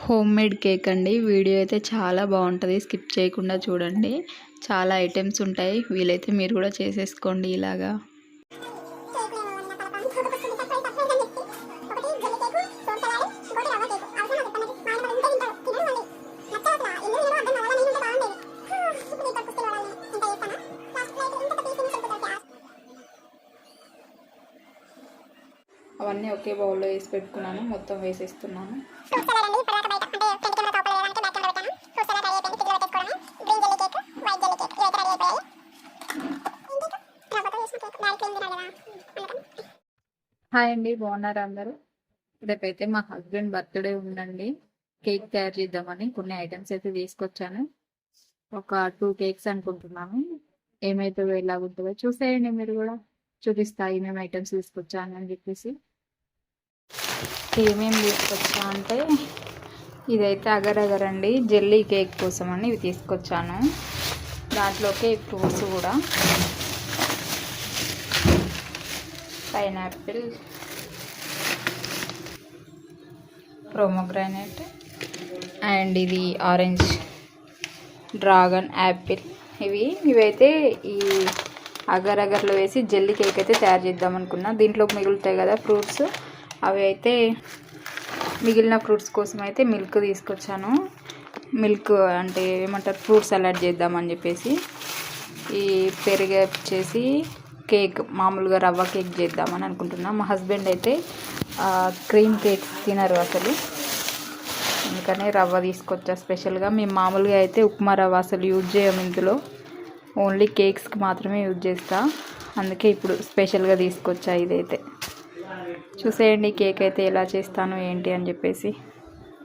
Home made cake అండి. Video అయితే చాలా బాగుంటుంది, స్కిప్ చేయకుండా చూడండి. చాలా ఐటమ్స్ ఉంటాయి, వీలైతే మీరు కూడా చేసేసుకోండి ఇలాగా. అవన్నీ ఒకే బౌల్లో వేసి పెట్టుకున్నాను, మొత్తం వేసేస్తున్నాను. హాయ్ అండి, బాగున్నారా అందరూ? రేపైతే మా హస్బెండ్ బర్త్డే ఉందండి. కేక్ తయారు చేద్దామని కొన్ని ఐటమ్స్ అయితే తీసుకొచ్చాను. ఒక 2 కేక్స్ అనుకుంటున్నాను. ఏమైతుందో ఎలాగుంటుందో చూసేయండి, మీరు కూడా చూపిస్తా ఏమేమి ఐటమ్స్ తీసుకొచ్చాను అని చెప్పేసి. ఏమేమి తీసుకొచ్చా అంటే, ఇదైతే అగర్ అగర్ అండి, జెల్లీ కేక్ కోసం అని ఇవి తీసుకొచ్చాను. దాంట్లోకి ఫ్రూట్స్ కూడా, పైనాపిల్, ప్రోమోగ్రానైట్ అండ్ ఇది ఆరెంజ్, డ్రాగన్, యాపిల్. ఇవైతే ఈ అగర్ అగర్లో వేసి జెల్లీ కేక్ అయితే తయారు చేద్దాం అనుకున్నా. దీంట్లో మిగులుతాయి కదా ఫ్రూట్స్, అవి అయితే మిగిలిన ఫ్రూట్స్ కోసం అయితే మిల్క్ తీసుకొచ్చాను. మిల్క్ అంటే ఏమంటారు, ఫ్రూట్ సలాడ్ చేద్దామని చెప్పేసి. ఈ పెరుగు వచ్చేసి కేక్, మామూలుగా రవ్వ కేక్ చేద్దామని అనుకుంటున్నా. మా హస్బెండ్ అయితే క్రీమ్ కేక్స్ తినరు అసలు, అందుకనే రవ్వ తీసుకొచ్చా స్పెషల్గా. మేము మామూలుగా అయితే ఉప్మా రవ్వ అసలు యూజ్ చేయము ఇందులో, ఓన్లీ కేక్స్కి మాత్రమే యూజ్ చేస్తా. అందుకే ఇప్పుడు స్పెషల్గా తీసుకొచ్చా. ఇదైతే చూసేయండి కేక్ అయితే ఎలా చేస్తాను ఏంటి అని చెప్పేసి.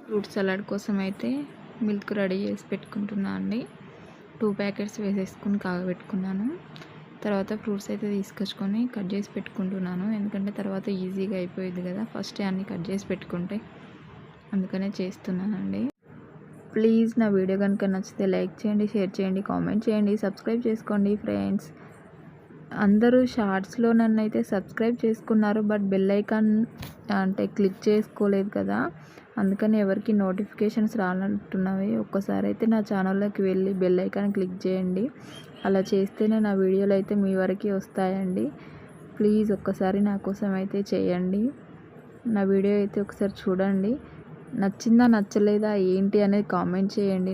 ఫ్రూట్ సలాడ్ కోసం అయితే మిల్క్ రెడీ చేసి పెట్టుకుంటున్నా అండి. 2 ప్యాకెట్స్ వేసేసుకుని కాగబెట్టుకున్నాను. తర్వాత ఫ్రూట్స్ అయితే తీసుకొచ్చుకొని కట్ చేసి పెట్టుకుంటున్నాను, ఎందుకంటే తర్వాత ఈజీగా అయిపోయింది కదా ఫస్టే అన్నీ కట్ చేసి పెట్టుకుంటే. అందుకనే చేస్తున్నానండి. ప్లీజ్ నా వీడియో కనుక నచ్చితే లైక్ చేయండి, షేర్ చేయండి, కామెంట్ చేయండి, సబ్స్క్రైబ్ చేసుకోండి ఫ్రెండ్స్. అందరూ షార్ట్స్లో నన్ను అయితే సబ్స్క్రైబ్ చేసుకున్నారు, బట్ బెల్ ఐకాన్ అంటే క్లిక్ చేసుకోలేదు కదా, అందుకని ఎవరికి నోటిఫికేషన్స్ రానట్టున్నవి. ఒక్కసారి అయితే నా ఛానల్లోకి వెళ్ళి బెల్ ఐకాన్ క్లిక్ చేయండి. అలా చేస్తేనే నా వీడియోలు అయితే మీ వరకు వస్తాయండి. ప్లీజ్ ఒక్కసారి నా కోసం అయితే చేయండి. నా వీడియో అయితే ఒకసారి చూడండి, నచ్చిందా నచ్చలేదా ఏంటి అనేది కామెంట్ చేయండి.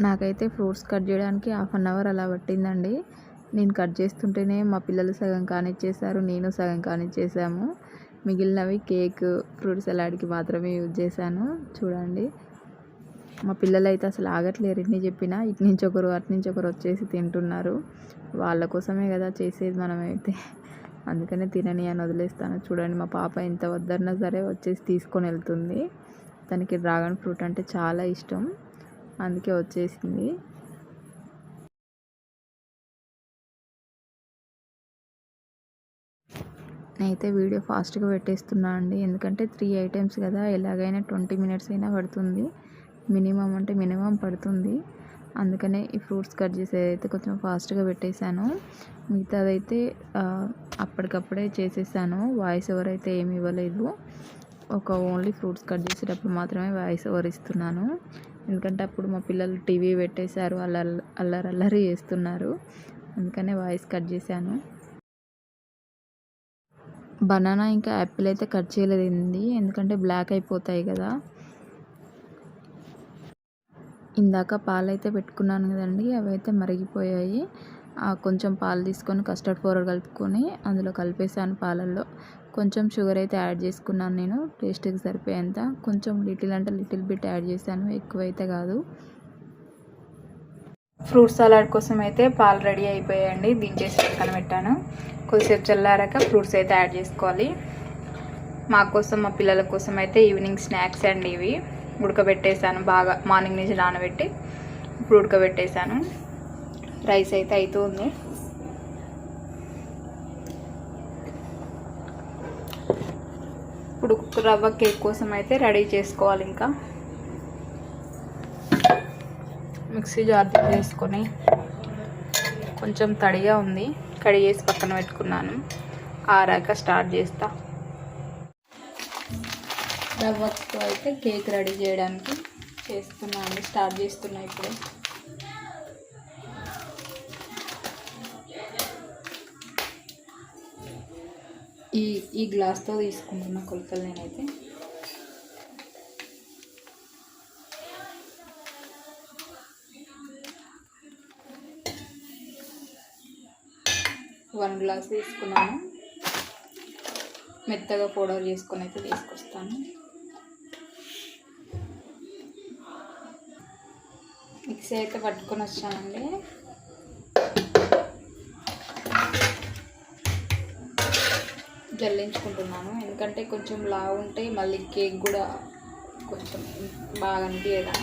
నాకైతే ఫ్రూట్స్ కట్ చేయడానికి 1/2 అవర్ అలా పట్టిందండి. నేను కట్ చేస్తుంటేనే మా పిల్లలు సగం కానిచ్చేసారు, నేను సగం కానిచ్చేసాము. మిగిలినవి కేక్, ఫ్రూట్ సలాడ్కి మాత్రమే యూజ్ చేశాను. చూడండి, మా పిల్లలు అయితే అసలు ఆగట్లేరు, ఎన్ని చెప్పినా ఇటు నుంచి ఒకరు అటు నుంచి ఒకరు వచ్చేసి తింటున్నారు. వాళ్ళ కోసమే కదా చేసేది మనమైతే, అందుకనే తినని అని వదిలేస్తాను. చూడండి, మా పాప ఎంత వద్దన్నా సరే వచ్చేసి తీసుకొని వెళ్తుంది. తనకి డ్రాగన్ ఫ్రూట్ అంటే చాలా ఇష్టం, అందుకే వచ్చేసింది. నేనైతే వీడియో ఫాస్ట్గా పెట్టేస్తున్నా అండి, ఎందుకంటే 3 ఐటమ్స్ కదా, ఎలాగైనా 20 మినిట్స్ అయినా పడుతుంది, మినిమం అంటే మినిమం పడుతుంది. అందుకనే ఈ ఫ్రూట్స్ కట్ చేసేదైతే కొంచెం ఫాస్ట్గా పెట్టేశాను. మిగతాదైతే అప్పటికప్పుడే చేసేసాను, వాయిస్ ఓవర్ అయితే ఏమి ఇవ్వలేదు. ఓన్లీ ఫ్రూట్స్ కట్ చేసేటప్పుడు మాత్రమే వాయిస్ ఓవర్ ఇస్తున్నాను, ఎందుకంటే అప్పుడు మా పిల్లలు టీవీ పెట్టేశారు, అల్లరి చేస్తున్నారు, అందుకనే వాయిస్ కట్ చేశాను. బనానా ఇంకా యాపిల్ అయితే కట్ చేయలేదండి, ఎందుకంటే బ్లాక్ అయిపోతాయి కదా. ఇందాక పాలు అయితే పెట్టుకున్నాను కదండి, అవి అయితే మరిగిపోయాయి. కొంచెం పాలు తీసుకొని కస్టర్డ్ పౌడర్ కలుపుకొని అందులో కలిపేసాను. పాలల్లో కొంచెం షుగర్ అయితే యాడ్ చేసుకున్నాను నేను, టేస్ట్కి సరిపోయేంత. కొంచెం లిటిల్ బిట్ యాడ్ చేశాను, ఎక్కువైతే కాదు. ఫ్రూట్ సలాడ్ కోసం అయితే పాలు రెడీ అయిపోయాయండి, దించేసి పక్కన పెట్టాను. కొద్దిసేపు చల్లారాక ఫ్రూట్స్ అయితే యాడ్ చేసుకోవాలి. మా కోసం, మా పిల్లల కోసం అయితే ఈవినింగ్ స్నాక్స్ అండి ఇవి. ఉడకబెట్టేసాను బాగా, మార్నింగ్ నుంచి నానబెట్టి ఇప్పుడు ఉడకబెట్టేసాను. రైస్ అయితే అవుతుంది. ఇప్పుడు రవ్వ కేక్ కోసం అయితే రెడీ చేసుకోవాలి. ఇంకా మిక్సీ జార్ వేసుకొని, కొంచెం తడిగా ఉంది, కడిగేసి పక్కన పెట్టుకున్నాను. ఆరాక స్టార్ట్ చేస్తా. రవ్వతో అయితే కేక్ రెడీ చేయడానికి స్టార్ట్ చేస్తున్నా ఇప్పుడు. ఈ గ్లాస్తో తీసుకుంటున్నా కొలతలు నేనైతే. వన్ గ్లాస్ తీసుకున్నాను. మెత్తగా పౌడర్ చేసుకొని అయితే తీసుకొస్తాను. మిక్సీ అయితే పట్టుకొని వచ్చానండి. జల్లించుకుంటున్నాను, ఎందుకంటే కొంచెం లావు ఉంటే మళ్ళీ కేక్ కూడా కొంచెం బాగా అనిపించదు.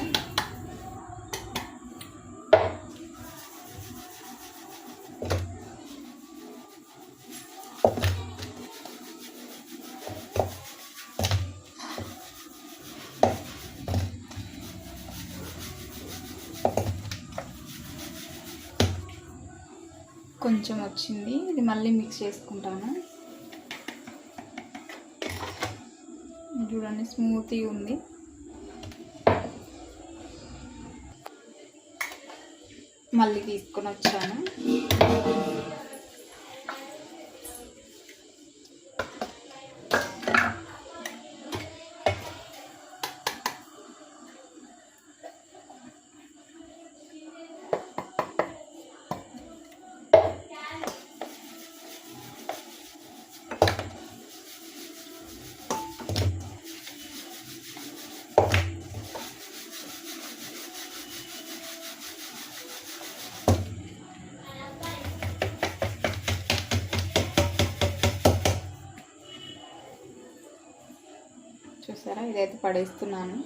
కొంచెం వచ్చింది, ఇది మళ్ళీ మిక్స్ చేసుకుంటాను. చూడండి స్మూత్గా ఉంది. మళ్ళీ తీసుకొని వచ్చాను. చూసారా, ఇదైతే పడేస్తున్నాను.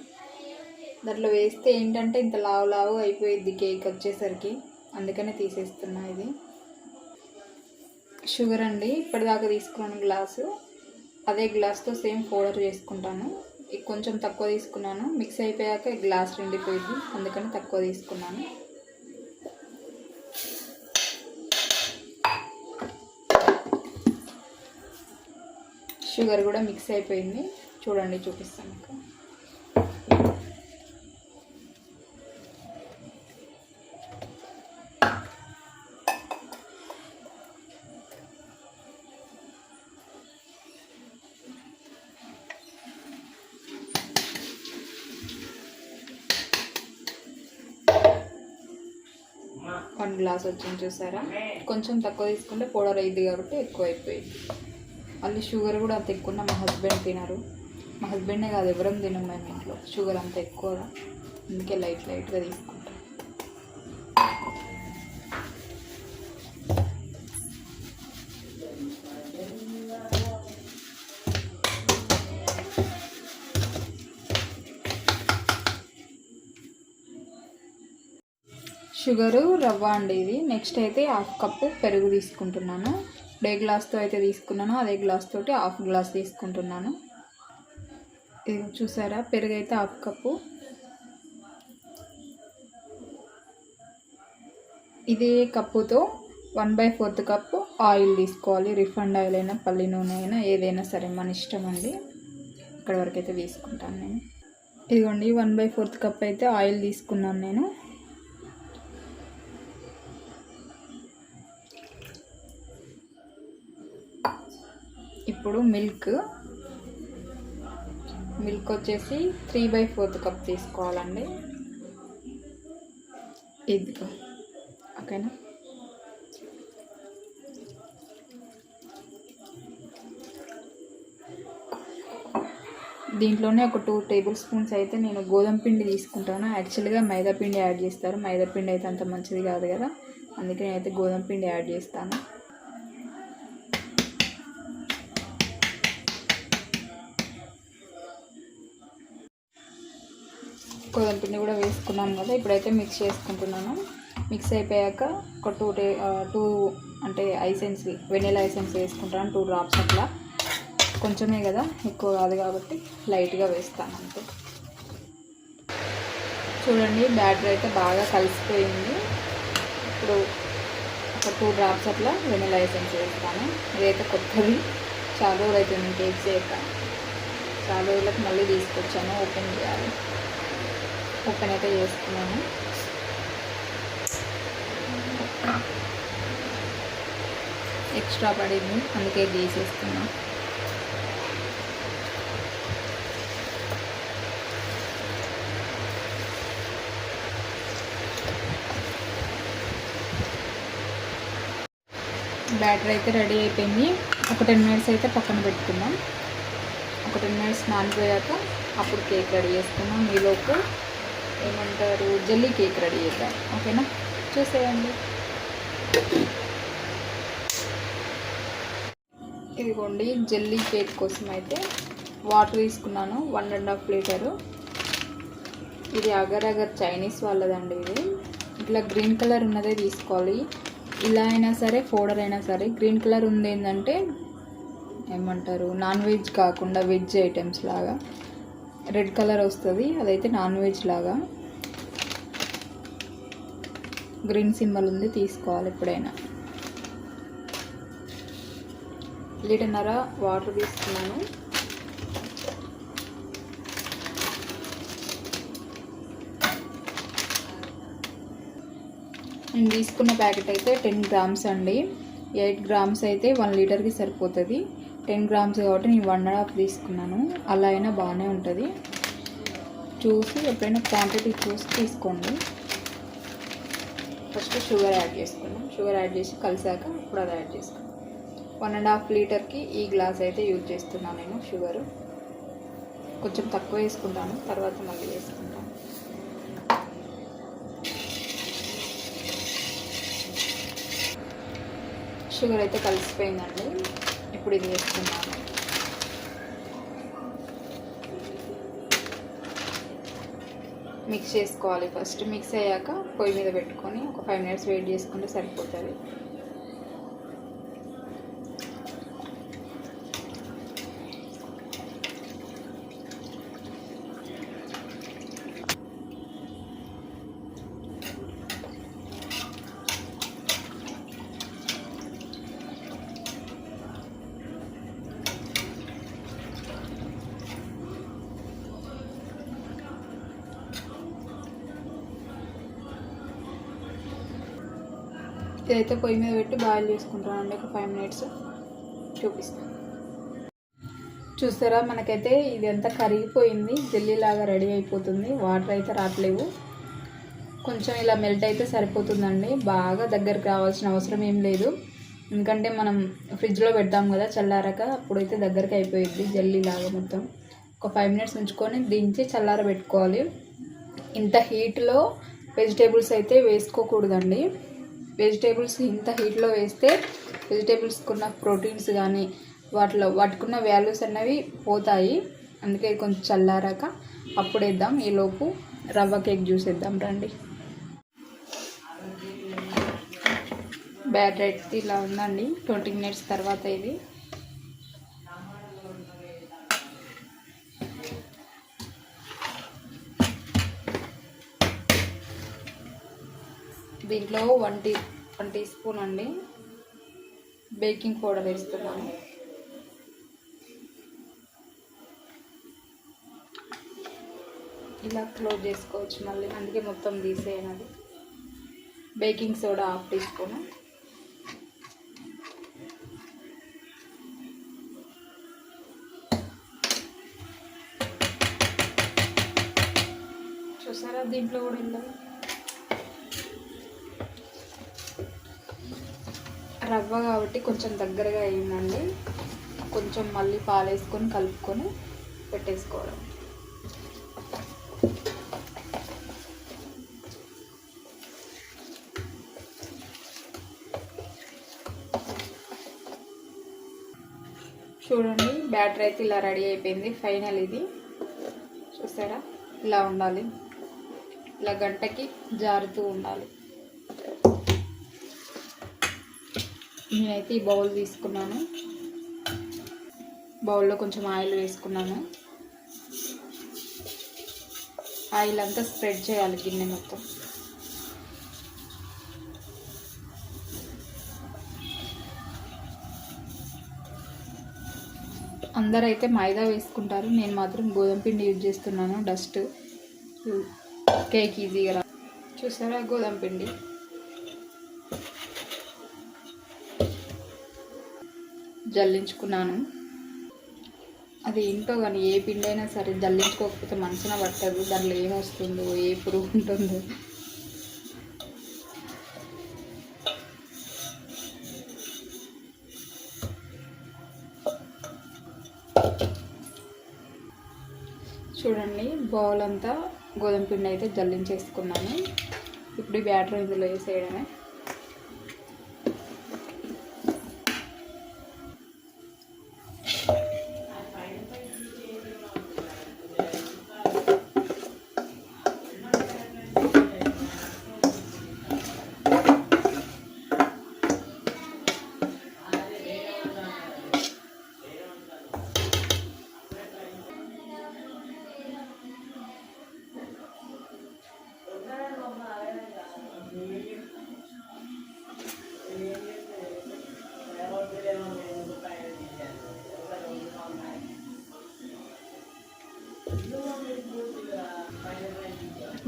దాంట్లో వేస్తే ఏంటంటే ఇంత లావు అయిపోయిద్ది కేక్ వచ్చేసరికి, అందుకనే తీసేస్తున్నా. ఇది షుగర్ అండి, ఇప్పటిదాకా తీసుకున్నాను గ్లాసు, అదే గ్లాస్తో సేమ్ పౌడర్ చేసుకుంటాను. కొంచెం తక్కువ తీసుకున్నాను, మిక్స్ అయిపోయాక గ్లాస్ నిండిపోయింది, అందుకని తక్కువ తీసుకున్నాను. షుగర్ కూడా మిక్స్ అయిపోయింది, చూడండి చూపిస్తాను. 1 గ్లాస్ వచ్చింది చూసారా. కొంచెం తక్కువ తీసుకుంటే పౌడర్ అయ్యింది కాబట్టి ఎక్కువ అయిపోయింది. మళ్ళీ షుగర్ కూడా అంత ఎక్కువ మా హస్బెండ్ తినరు, మా హస్బెండే కాదు ఎవరం తినం మేము ఇంట్లో షుగర్ అంత ఎక్కువగా, అందుకే లైట్గా తీసుకుంటాం. షుగరు రవ్వ అండి ఇది. నెక్స్ట్ అయితే 1/2 కప్పు పెరుగు తీసుకుంటున్నాను. ఏ గ్లాస్తో అయితే తీసుకున్నానో అదే గ్లాస్ తోటి 1/2 గ్లాస్ తీసుకుంటున్నాను. ఇది చూసారా, పెరుగు అయితే 1/2 కప్పు. ఇదే కప్పుతో 1/4 కప్పు ఆయిల్ తీసుకోవాలి. రిఫైండ్ ఆయిల్ అయినా పల్లి నూనె అయినా ఏదైనా సరే మన ఇష్టం అండి. ఇక్కడ వరకు అయితే తీసుకుంటాను నేను. ఇదిగోండి 1/4 కప్ అయితే ఆయిల్ తీసుకున్నాను నేను. ఇప్పుడు మిల్క్ వచ్చేసి 3/4 కప్ తీసుకోవాలండి. ఇదిగో ఓకేనా. దీంట్లోనే ఒక 2 టేబుల్ స్పూన్స్ అయితే నేను గోధుమ పిండి తీసుకుంటాను. యాక్చువల్గా మైదా పిండి యాడ్ చేస్తారు, మైదా పిండి అయితే అంత మంచిది కాదు కదా, అందుకే నేనైతే గోధుమ పిండి యాడ్ చేస్తాను. గోధుమ పిండి కూడా వేసుకున్నాం కదా, ఇప్పుడైతే మిక్స్ చేసుకుంటున్నాను. మిక్స్ అయిపోయాక ఒక 2 అంటే ఐసెన్స్, వెనిలా ఐసెన్స్ వేసుకుంటాను. 2 డ్రాప్స్ అట్లా, కొంచెమే కదా ఎక్కువ కాదు కాబట్టి లైట్గా వేస్తాను అంతే. చూడండి బ్యాటర్ అయితే బాగా కలిసిపోయింది. ఇప్పుడు ఒక 2 డ్రాప్స్ అట్లా వెనిలా ఐసెన్స్ వేస్తాను. ఇదైతే కొత్తది, చాలా రోజులు అవుతుంది కేక్ చేయక, చాలా రోజులకు మళ్ళీ తీసుకొచ్చాను, ఓపెన్ చేయాలి. ఓపెన్ అయితే చేసుకున్నాను. ఎక్స్ట్రా పడింది అందుకే తీసేస్తున్నా. బ్యాటర్ అయితే రెడీ అయిపోయింది. ఒక 10 మినిట్స్ అయితే పక్కన పెట్టుకుందాం. ఒక 10 మినిట్స్ నానిపోయాక అప్పుడు కేక్ రెడీ చేసుకుందాం. ఈలోపు ఏమంటారు, జెల్లీ కేక్ రెడీ చేద్దాం. ఓకేనా, చూసేయండి. ఇదిగోండి, జెల్లీ కేక్ కోసం అయితే వాటర్ తీసుకున్నాను 1.5 లీటరు. ఇది అగర్ అగర్ చైనీస్ వాళ్ళదండి. ఇది ఇట్లా గ్రీన్ కలర్ ఉన్నదే తీసుకోవాలి. ఇలా అయినా సరే, పౌడర్ అయినా సరే. గ్రీన్ కలర్ ఉంది ఏంటంటే ఏమంటారు, నాన్ వెజ్ కాకుండా వెజ్ ఐటమ్స్ లాగా. రెడ్ కలర్ వస్తుంది, అదైతే నాన్ వెజ్ లాగా. గ్రీన్ సింబల్ ఉంది, తీసుకోవాలి ఎప్పుడైనా. 1.5 లీటర్ వాటర్ తీసుకున్నాను. నేను తీసుకున్న ప్యాకెట్ అయితే 10 గ్రామ్స్ అండి. 8 గ్రామ్స్ అయితే 1 లీటర్కి సరిపోతుంది. 10 గ్రామ్స్ కాబట్టి నేను 1.5 తీసుకున్నాను. అలా అయినా బాగానే ఉంటుంది. చూసి ఎప్పుడైనా క్వాంటిటీ చూసి తీసుకోండి. ఫస్ట్ షుగర్ యాడ్ చేసుకున్నాం. షుగర్ యాడ్ చేసి కలిసాక ఇప్పుడు అది యాడ్ చేసుకున్నాం. 1.5 లీటర్కి ఈ గ్లాస్ అయితే యూజ్ చేస్తున్నాను నేను. షుగరు కొంచెం తక్కువ వేసుకుంటాను, తర్వాత మళ్ళీ వేసుకుంటాను. షుగర్ అయితే కలిసిపోయిందండి. ఇప్పుడు ఇది వేసుకున్నాను. మిక్స్ చేసుకోవాలి. ఫస్ట్ మిక్స్ అయ్యాక పొయ్యి మీద పెట్టుకొని ఒక 5 మినిట్స్ వెయిట్ చేసుకుంటే సరిపోతుంది. ఇదైతే పొయ్యి మీద పెట్టి బాయిల్ చేసుకుంటానండి ఒక 5 మినిట్స్. చూపిస్తాను. చూస్తారా, మనకైతే ఇది అంతా కరిగిపోయింది, జెల్లీ లాగా రెడీ అయిపోతుంది. వాటర్ అయితే రావట్లేవు. కొంచెం ఇలా మెల్ట్ అయితే సరిపోతుందండి. బాగా దగ్గరికి రావాల్సిన అవసరం ఏం లేదు, ఎందుకంటే మనం ఫ్రిడ్జ్లో పెడతాం కదా చల్లారాక. అప్పుడైతే దగ్గరికి అయిపోయింది జెల్లీ లాగా మొత్తం. ఒక 5 మినిట్స్ ఉంచుకొని దించి చల్లార పెట్టుకోవాలి. ఇంత హీట్లో వెజిటేబుల్స్ అయితే వేసుకోకూడదండి. వెజిటేబుల్స్ ఇంత హీట్లో వేస్తే వెజిటేబుల్స్కున్న ప్రోటీన్స్ కానీ వాటికున్న వాల్యూస్ అన్నవి పోతాయి. అందుకే కొంచెం చల్లారాక అప్పుడు వేద్దాం. ఈలోపు రవ్వ కేక్ జ్యూస్ వేద్దాం రండి. బ్యాటర్ అయితే ఇలా ఉందండి. 20 మినిట్స్ తర్వాత ఇది దీంట్లో 1 టీ స్పూన్ అండి బేకింగ్ పౌడర్ వేస్తున్నాను. ఇలా క్లోజ్ చేసుకోవచ్చు మళ్ళీ, అందుకే మొత్తం తీసేయనది. Baking soda 1/2 teaspoon. చూసారా, దీంట్లో కూడా వెళ్ళదు. రవ్వ కాబట్టి కొంచెం దగ్గరగా అయిందండి. కొంచెం మళ్ళీ పాలు వేసుకొని కలుపుకొని పెట్టేసుకోవడం. చూడండి, బ్యాటర్ అయితే ఇలా రెడీ అయిపోయింది. ఫైనల్ ఇది చూసారా, ఇలా ఉండాలి. ఇలా గంటకి జారుతూ ఉండాలి. నేనైతే ఈ బౌల్ తీసుకున్నాను. బౌల్లో కొంచెం ఆయిల్ వేసుకున్నాను. ఆయిల్ అంతా స్ప్రెడ్ చేయాలి గిన్నె మొత్తం. అందరైతే మైదా వేసుకుంటారు, నేను మాత్రం గోధుమ పిండి యూజ్ చేస్తున్నాను. డస్ట్ కేక్ ఈజీగా రా. చూసారా గోధుమ పిండి జల్లించుకున్నాను. అది ఏంటో కానీ ఏ పిండి అయినా సరే జల్లించుకోకపోతే మనసున పట్టదు, దాంట్లో ఏమొస్తుందో ఏ పురుగు ఉంటుందో. చూడండి బౌల్ అంతా గోధుమ పిండి అయితే జల్లించేసుకున్నాను. ఇప్పుడు ఈ బ్యాటర్ ఇందులో వేసేయడమే.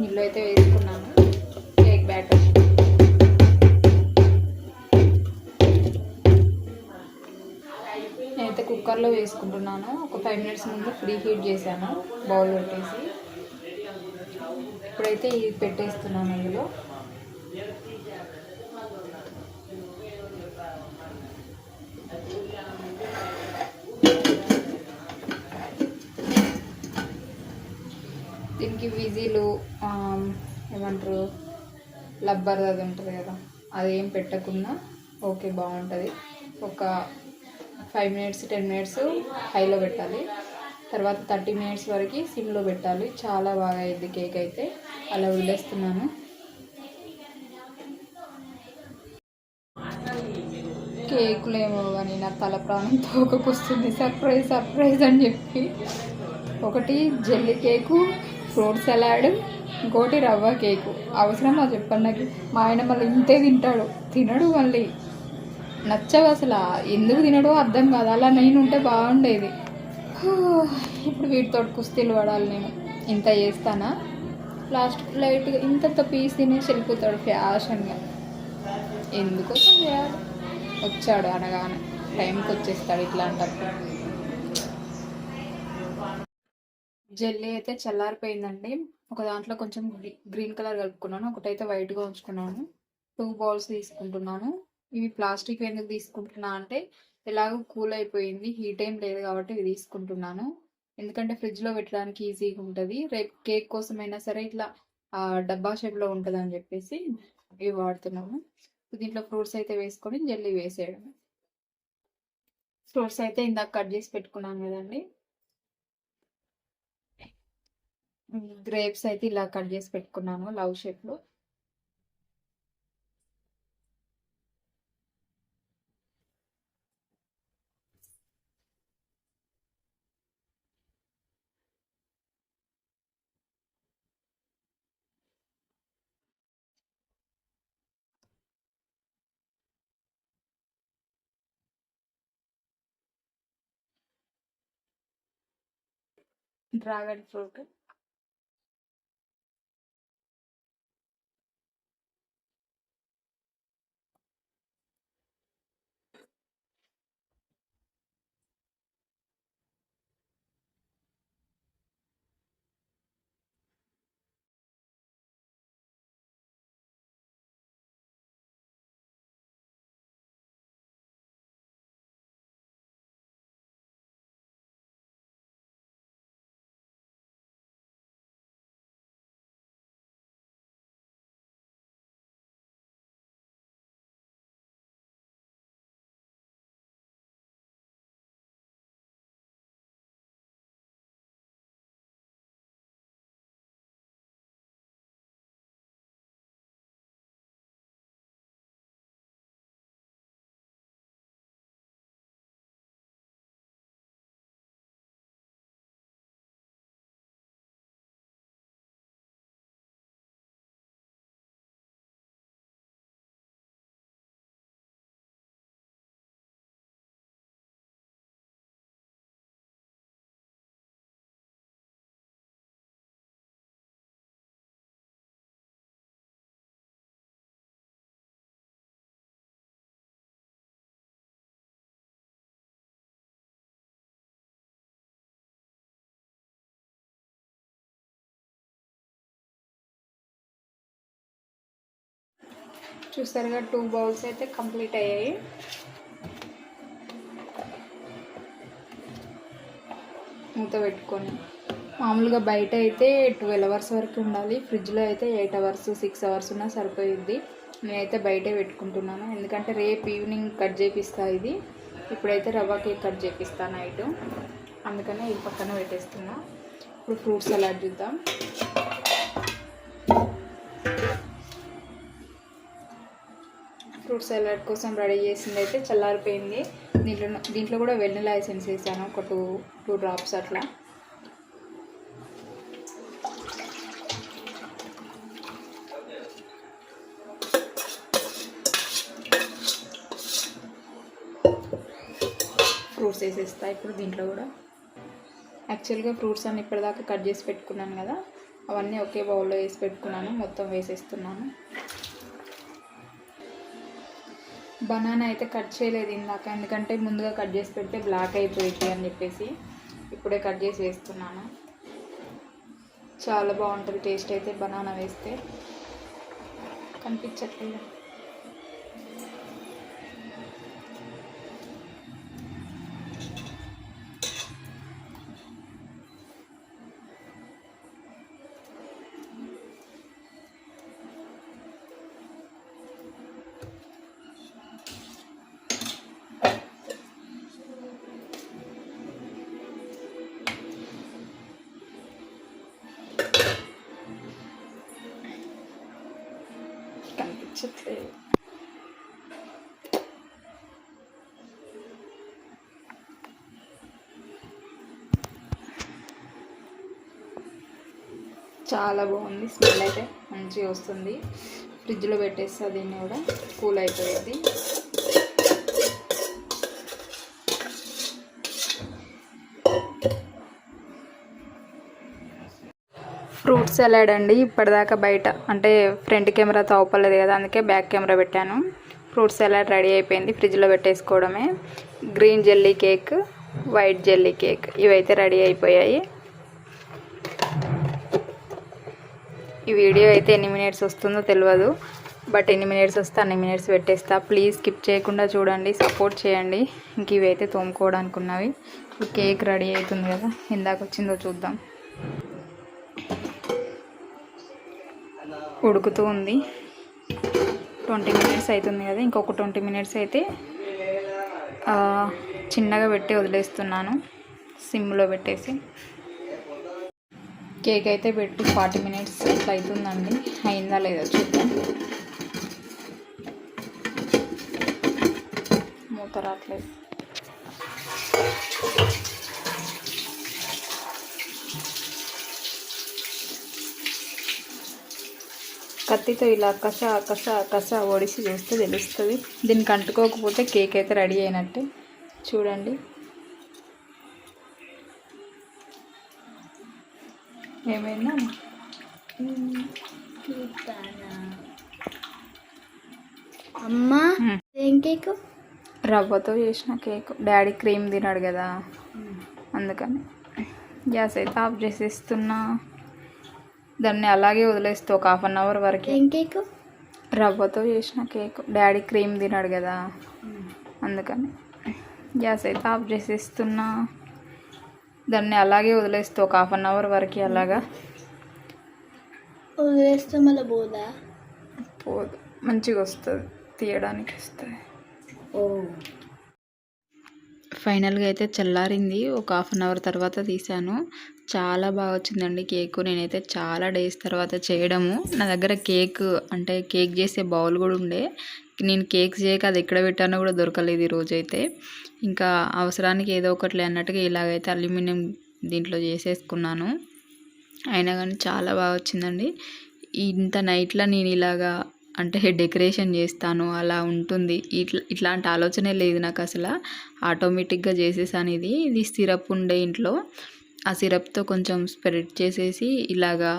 నీళ్ళు అయితే వేసుకున్నాను కేక్ బ్యాటర్. నేనైతే కుక్కర్లో వేసుకుంటున్నాను. ఒక 5 మినిట్స్ ముందు ప్రీ హీట్ చేశాను బౌల్ పెట్టేసి. ఇప్పుడైతే ఇది పెట్టేస్తున్నాను అందులో. దీనికి విజిలు ఏమంటారు లబ్బర్ అది ఉంటుంది కదా, అదేం పెట్టకుండా ఓకే బాగుంటుంది. ఒక 5 మినిట్స్ 10 మినిట్స్ హైలో పెట్టాలి, తర్వాత 30 మినిట్స్ వరకు సిమ్లో పెట్టాలి. చాలా బాగా అయింది కేక్ అయితే. అలా వదిలేస్తున్నాను. కేకులు ఏమో కానీ నా తల ప్రాణం తోకకొస్తుంది. సర్ప్రైజ్ సర్ప్రైజ్ అని చెప్పి ఒకటి జెల్లీ కేకు, ఫ్రూట్ సలాడ్, ఇంకోటి రవ్వ కేకు. అవసరమా చెప్పండి నాకు? మా ఆయన మళ్ళీ ఇంతే తింటాడు, తినడు మళ్ళీ నచ్చవు అసలు. ఎందుకు తినడో అర్థం కాదు. అలా నేను ఉంటే బాగుండేది. ఇప్పుడు వీటితో కుస్తీలు పడాలి నేను. ఇంత చేస్తానా, లాస్ట్ లైట్గా ఇంత పీస్ తినేసి వెళ్ళిపోతాడు ఫ్యాషన్గా. ఎందుకోసం చేయాలి? వచ్చాడు అనగానే టైంకి వచ్చేస్తాడు ఇట్లాంటప్పుడు. జెల్లీ అయితే చల్లారిపోయిందండి. ఒక దాంట్లో కొంచెం గ్రీన్ కలర్ కలుపుకున్నాను, ఒకటైతే వైట్గా ఉంచుకున్నాను. 2 బౌల్స్ తీసుకుంటున్నాను. ఇవి ప్లాస్టిక్ ఎందుకు తీసుకుంటున్నా అంటే ఎలాగో కూల్ అయిపోయింది, హీట్ ఏం లేదు కాబట్టి ఇవి తీసుకుంటున్నాను. ఎందుకంటే ఫ్రిడ్జ్లో పెట్టడానికి ఈజీగా ఉంటుంది. రేపు కేక్ కోసమైనా సరే ఇట్లా డబ్బా షేప్లో ఉంటుంది అని చెప్పేసి ఇవి వాడుతున్నాము. దీంట్లో ఫ్రూట్స్ అయితే వేసుకొని జెల్లీ వేసేయడం. ఫ్రూట్స్ అయితే ఇందాక కట్ చేసి పెట్టుకున్నాను కదండి. గ్రేప్స్ అయితే ఇలా కట్ చేసి పెట్టుకున్నాను లవ్ షేప్లో. డ్రాగన్ ఫ్రూట్ చూసారుగా 2 బౌల్స్ అయితే కంప్లీట్ అయ్యాయి. మూత పెట్టుకొని మామూలుగా బయట అయితే 12 అవర్స్ వరకు ఉండాలి, ఫ్రిడ్జ్లో అయితే 8 అవర్స్ 6 అవర్స్ ఉన్నా సరిపోయిద్ది. నేనైతే బయటే పెట్టుకుంటున్నాను ఎందుకంటే రేపు ఈవినింగ్ కట్ చేపిస్తా. ఇది ఇప్పుడైతే రవ్వ కేక్ కట్ చేపిస్తా నైట్, అందుకనే ఇది పక్కన పెట్టేస్తున్నా. ఇప్పుడు ఫ్రూట్ సలాడ్ చూద్దాం. ఫ్రూట్ సలాడ్ కోసం రెడీ చేసింది అయితే చల్లారిపోయింది. దీంట్లో కూడా వెనిలా ఎసెన్స్ వేసాను, ఒక 2 డ్రాప్స్ అట్లా. ఫ్రూట్స్ వేసేస్తా ఇప్పుడు దీంట్లో కూడా. యాక్చువల్గా ఫ్రూట్స్ అన్ని ఇప్పటిదాకా కట్ చేసి పెట్టుకున్నాను కదా, అవన్నీ ఒకే బౌల్లో వేసి పెట్టుకున్నాను, మొత్తం వేసేస్తున్నాను. బనానా అయితే కట్ చేయలేదు ఇందాక, ఎందుకంటే ముందుగా కట్ చేసి పెడితే బ్లాక్ అయిపోయింది అని చెప్పేసి ఇప్పుడే కట్ చేసి వేస్తున్నాను. చాలా బాగుంటుంది టేస్ట్ అయితే బనానా వేస్తే. కనిపించట్లేదు. కనిపించట్లేదు. చాలా బాగుంది, స్మెల్ అయితే మంచిగా వస్తుంది. ఫ్రిడ్జ్లో పెట్టేస్తా, దీన్ని కూడా కూల్ అయిపోయింది. ఫ్రూట్ సలాడ్ అండి. ఇప్పటిదాకా బయట అంటే ఫ్రంట్ కెమెరాతో అవపలేదు కదా, అందుకే బ్యాక్ కెమెరా పెట్టాను. ఫ్రూట్ సలాడ్ రెడీ అయిపోయింది, ఫ్రిడ్జ్లో పెట్టేసుకోవడమే. Green jelly cake, white jelly cake ఇవైతే రెడీ అయిపోయాయి. ఈ వీడియో అయితే ఎన్ని మినిట్స్ వస్తుందో తెలియదు, బట్ ఎన్ని మినిట్స్ వస్తే అన్ని మినిట్స్ పెట్టేస్తా. ప్లీజ్ స్కిప్ చేయకుండా చూడండి, సపోర్ట్ చేయండి. ఇంక ఇవైతే తోముకోవడానికి ఉన్నవి. ఇప్పుడు కేక్ రెడీ అవుతుంది కదా, ఎందాక వచ్చిందో చూద్దాం. ఉడుకుతూ ఉంది, 20 మినిట్స్ అవుతుంది కదా, ఇంకొక 20 మినిట్స్ అయితే చిన్నగా పెట్టి వదిలేస్తున్నాను, సిమ్లో పెట్టేసి. కేక్ అయితే పెట్టి 40 మినిట్స్ ఇట్లా అవుతుందండి, అయిందా లేదా చూద్దాం. మూత రావట్లేదు. కత్తితో ఇలా కస ఒడిసి చూస్తే తెలుస్తుంది. దీనికి అంటుకోకపోతే కేక్ అయితే రెడీ అయినట్టే. చూడండి, ఏమైనా అమ్మా ఏం కేక్? రవ్వతో చేసిన కేక్. డాడీ క్రీమ్ తినాడు కదా, అందుకని గ్యాస్ అయితే ఆఫ్ చేసేస్తున్నా. దాన్ని అలాగే వదిలేస్తే ఒక 1/2 అవర్ వరకు. ఏం కేక్? రవ్వతో చేసిన కేక్. డాడీ క్రీమ్ తినాడు కదా, అందుకని గ్యాస్ అయితే ఆఫ్ చేసేస్తున్నా. దాన్ని అలాగే వదిలేస్తే ఒక 1/2 అవర్ వరకు అలాగా వదిలేస్తే మళ్ళీ పోదా? పోదు, మంచిగా వస్తుంది, తీయడానికి వస్తుంది. ఫైనల్గా అయితే చల్లారింది, ఒక 1/2 అవర్ తర్వాత తీసాను. చాలా బాగా వచ్చిందండి కేకు. నేనైతే చాలా డేస్ తర్వాత చేయడము. నా దగ్గర కేక్ అంటే కేక్ చేసే బౌల్ కూడా ఉండే, నేను కేక్ చేయక అది ఎక్కడ పెట్టానో కూడా దొరకలేదు ఈరోజైతే. ఇంకా అవసరానికి ఏదో ఒకటి అన్నట్టుగా ఇలాగైతే అల్యూమినియం దీంట్లో చేసేసుకున్నాను. అయినా కానీ చాలా బాగా వచ్చిందండి. ఇంత నైట్లో నేను ఇలాగా అంటే డెకరేషన్ చేస్తాను అలా ఉంటుంది, ఇట్లాంటి ఆలోచనే లేదు నాకు అసలు. ఆటోమేటిక్గా చేసేసాను. ఇది సిరప్ ఉండే ఇంట్లో, ఆ సిరప్తో కొంచెం స్ప్రెడ్ చేసేసి ఇలాగా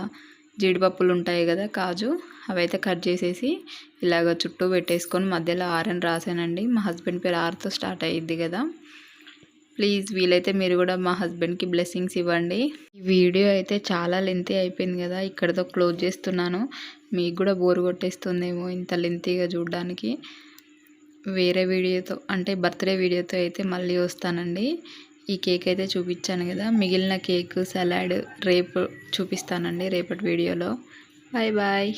జీడిపప్పులు ఉంటాయి కదా, కాజు, అవైతే కట్ చేసేసి ఇలాగ చుట్టూ పెట్టేసుకొని మధ్యలో ఆర్ అని రాసానండి. మా హస్బెండ్ పేరు ఆర్తో స్టార్ట్ అయ్యిద్ది కదా. ప్లీజ్ వీలైతే మీరు కూడా మా హస్బెండ్కి బ్లెస్సింగ్స్ ఇవ్వండి. ఈ వీడియో అయితే చాలా లెంతీ అయిపోయింది కదా, ఇక్కడతో క్లోజ్ చేస్తున్నాను. మీకు కూడా బోర్ కొట్టేస్తుందేమో ఇంత లెంతీగా చూడడానికి. వేరే వీడియోతో అంటే బర్త్డే వీడియోతో అయితే మళ్ళీ వస్తానండి. ఈ కేక్ అయితే చూపించాను కదా, మిగిలిన కేక్ సలాడ్ రేపు చూపిస్తానండి రేపటి వీడియోలో. Bye bye.